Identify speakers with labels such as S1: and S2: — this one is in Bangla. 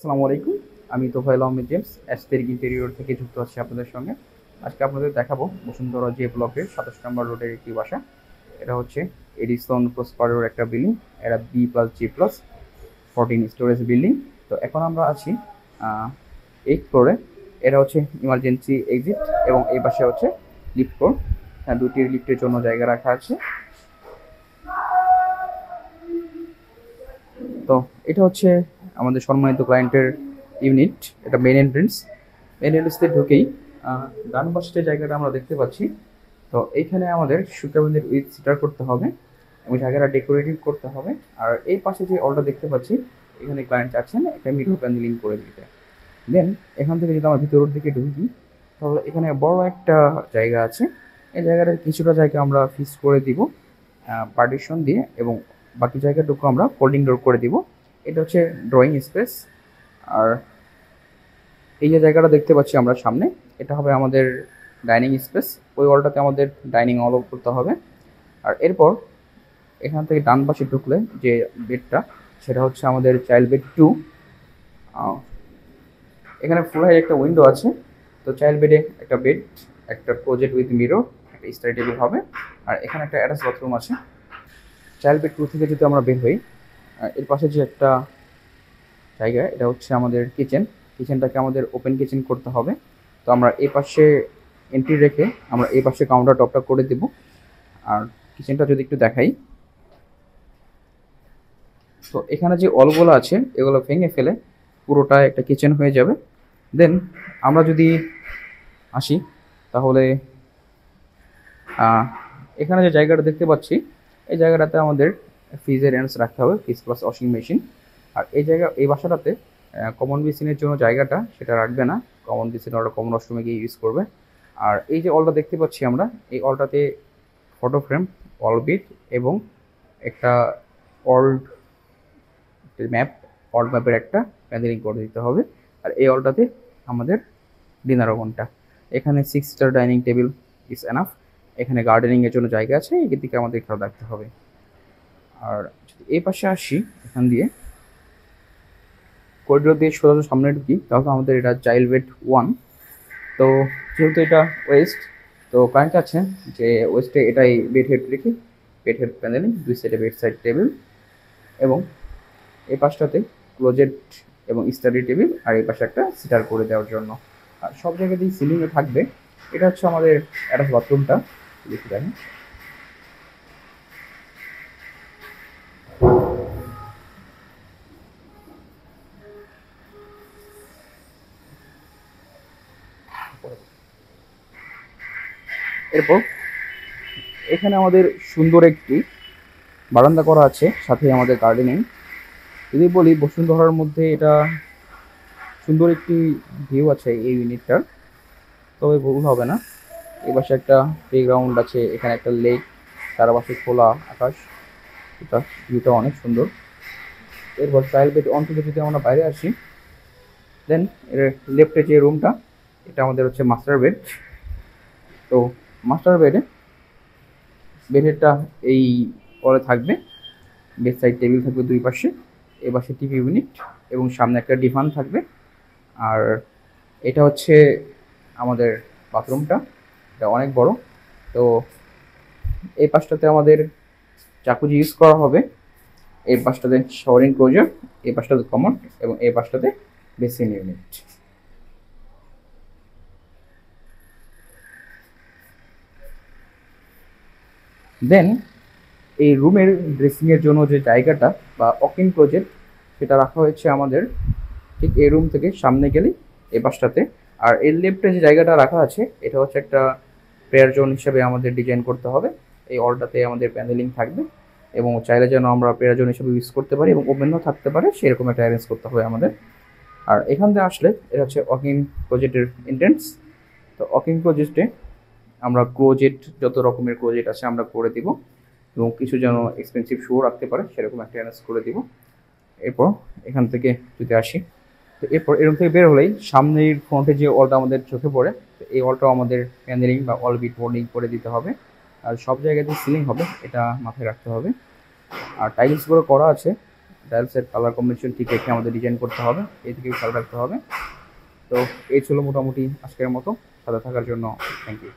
S1: আসসালামু আলাইকুম। আমি Tofail Ahmed James aesthetic interior থেকে যুক্ত আছি আপনাদের সঙ্গে। আজকে আপনাদের দেখাবো বসুন্ধরা জে ব্লকের 27 নম্বর রোডের একটি বাসা। এটা হচ্ছে এডিসন প্রসপারের একটা বিল্ডিং। এটা B+G+14 স্টোরেজ বিল্ডিং। তো এখন আমরা আছি 8 ফ্লোরে। এটা হচ্ছে ইমার্জেন্সি এক্সিট এবং এই পাশে হচ্ছে লিফট ফ্লোর। দুটি লিফটের জন্য জায়গা রাখা আছে। তো এটা হচ্ছে আমাদের সম্মানিত ক্লায়েন্টের ইউনিট। এটা মেন এন্ট্রেন্স দিয়ে ঢুকেই ডান পাশে যে জায়গাটা আমরা দেখতে পাচ্ছি। তো এইখানে আমাদের সুতাবন্ধের উইথ সিটার করতে হবে এবং জায়গাটা ডেকোরেটিভ করতে হবে। আর এই পাশে যে অলটা দেখতে পাচ্ছি, এখানে ক্লায়েন্ট চাচ্ছেন একটা মিডল প্যানেলিং করে দিতে। দেন এখান থেকে যদি আমরা ভিতরের দিকে ঢুকি, তাহলে এখানে বড় একটা জায়গা আছে। এই জায়গাটা কিছুটা জায়গা আমরা ফিক্স করে দিব পার্টিশন দিয়ে, এবং বাকি জায়গাটুকু আমরা ফোল্ডিং ডোর করে দিব। এটা হচ্ছে ড্রয়িং স্পেস। আর এই যে জায়গাটা দেখতে পাচ্ছি আমরা সামনে, এটা হবে আমাদের ডাইনিং স্পেস। ওই ওয়ালটাতে আমাদের ডাইনিং অল করতে হবে। আর এরপর এখান থেকে ডান পাশে ঢুকলে যে বেডটা, সেটা হচ্ছে আমাদের চাইল্ড বেড 2। এখানে ফুল হাই একটা উইন্ডো আছে। তো চাইল্ড বেডে একটা বেড, একটা ক্লোজেট উইথ মিরর, একটা স্টাডি টেবিল হবে। আর এখানে একটা অ্যাটাচ বাথরুম আছে। চাইল্ড বেড 2 থেকে যদি আমরা বের হই, এর পাশে যে একটা জায়গা, এটা হচ্ছে আমাদের কিচেনটাকে আমাদের ওপেন কিচেন করতে হবে। তো আমরা এই পাশে এন্ট্রি রেখে আমরা এই পাশে কাউন্টার টপটা করে দেব। আর কিচেনটা যদি একটু দেখাই, তো এখানে যে অলগুলো আছে এগুলো ভেঙে ফেলে পুরোটা একটা কিচেন হয়ে যাবে। দেন আমরা যদি আসি, তাহলে এখানে যে জায়গাটা দেখতে পাচ্ছি, এই জায়গাটাতে আমাদের ফ্রিজের এন্ডস রাখতে হবে, ফ্রিজ প্লাস ওয়াশিং মেশিন। আর এই বাসাটাতে কমন বেসিনের জন্য জায়গাটা সেটা রাখবে না। কমন বেসিন ওরা কমন ওয়াশরুমে গিয়ে ইউজ করবে। আর এই যে অলটা দেখতে পাচ্ছি আমরা, এই অলটাতে ফটো ফ্রেম, অল বিট এবং একটা অল্ড ম্যাপ, অল্ড ম্যাপের একটা প্যানেলিং করে দিতে হবে। আর এই অলটাতে আমাদের ডিনার ওভেনটা। এখানে 6 star dining table is enough. এখানে গার্ডেনিংয়ের জন্য জায়গা আছে, এর দিকে আমাদের খেয়াল রাখতে হবে। আর যদি এই পাশে আসি, এখান দিয়ে করিডোর দিয়ে সোজা সামনে ঢুকি, তাহলে আমাদের এটা চাইল্ড বেড 1। তো যেহেতু এটা ওয়েস্ট, তো ক্লায়েন্ট আছে যে ওয়েস্টে এটাই বেড হেড রেখে বেড হেড প্যানেলিং, দুই সাইডে বেড সাইড টেবিল, এবং এই পাশটাতে ক্লোজেট এবং স্টাডি টেবিল, আর এই পাশে একটা সিটার করে দেওয়ার জন্য। আর সব জায়গাতেই সিলিংয়ে থাকবে। এটা হচ্ছে আমাদের অ্যাটাচ বাথরুমটা, দেখি দেখেন। এরপর এখানে আমাদের সুন্দর একটি বারান্দা করা আছে, সাথে আমাদের গার্ডেনিং। যদি বলি বসুন্ধরার মধ্যে এটা সুন্দর একটি ভিউ আছে এই ইউনিটটার, তবে ভুল হবে না। এই পাশে একটা প্লেগ্রাউন্ড আছে, এখানে একটা লেক, চারপাশে খোলা আকাশ। এটা ভিউটা অনেক সুন্দর। এরপর চাইল্ড বেড অন থেকে যদি আমরা বাইরে আসি, দেন এর লেফটে যে রুমটা, এটা আমাদের হচ্ছে মাস্টার বেড। তো মাস্টার বেডেরটা এই পরে থাকবে। বেড সাইড টেবিল থাকবে দুই পাশে, এ পাশে টিভি ইউনিট এবং সামনে একটা ডিভান থাকবে। আর এটা হচ্ছে আমাদের বাথরুমটা, এটা অনেক বড়। তো এই পাশটাতে আমাদের জাকুজি ইউজ করা হবে, এই পাশটাতে শাওয়ারিং ক্লোজার, এই পাশটাতে কমন, এবং এই পাশটাতে বেসিন ইউনিট। দেন এই রুমের ড্রেসিংয়ের জন্য যে জায়গাটা বা ওয়াক-ইন ক্লোজেট, সেটা রাখা হয়েছে আমাদের ঠিক এই রুম থেকে সামনে গেলেই এই পাশটাতে। আর এর লেফটে যে জায়গাটা রাখা আছে, এটা হচ্ছে একটা প্রেয়ার জোন হিসেবে আমাদের ডিজাইন করতে হবে। এই অলটাতে আমাদের প্যানেলিং থাকবে, এবং চাইলে যেন আমরা প্রেয়ার জোন হিসেবে ইউজ করতে পারি এবং ওপেনও থাকতে পারে, সেরকম একটা অ্যারেঞ্জ করতে হবে আমাদের। আর এখান থেকে আসলে এটা হচ্ছে ওয়াক-ইন ক্লোজেটের এন্ট্রেন্স। তো ওয়াক-ইন ক্লোজেটে আমরা ক্লোজেট, যত রকমের ক্লোজেট আছে আমরা করে দিব, এবং কিছু যেন এক্সপেন্সিভ শো রাখতে পারে সেরকম একটা অ্যারেঞ্জ করে দিব। এরপর এখান থেকে যদি আসি, তো এরপর এরকম থেকে বের হলেই সামনের ফ্রন্টে যে ওয়ালটা আমাদের চোখে পড়ে, তো এই ওয়ালটাও আমাদের প্যানেলিং বা অল বিট বোর্ডিং করে দিতে হবে। আর সব জায়গাতে সিলিং হবে, এটা মাথায় রাখতে হবে। আর টাইলসগুলো করা আছে টাইলসের কালার কম্বিনেশন ঠিক রেখে আমাদের ডিজাইন করতে হবে, এই দিকেও খেয়াল রাখতে হবে। তো এই ছিল মোটামুটি আজকের মতো। সাথে থাকার জন্য থ্যাংক ইউ।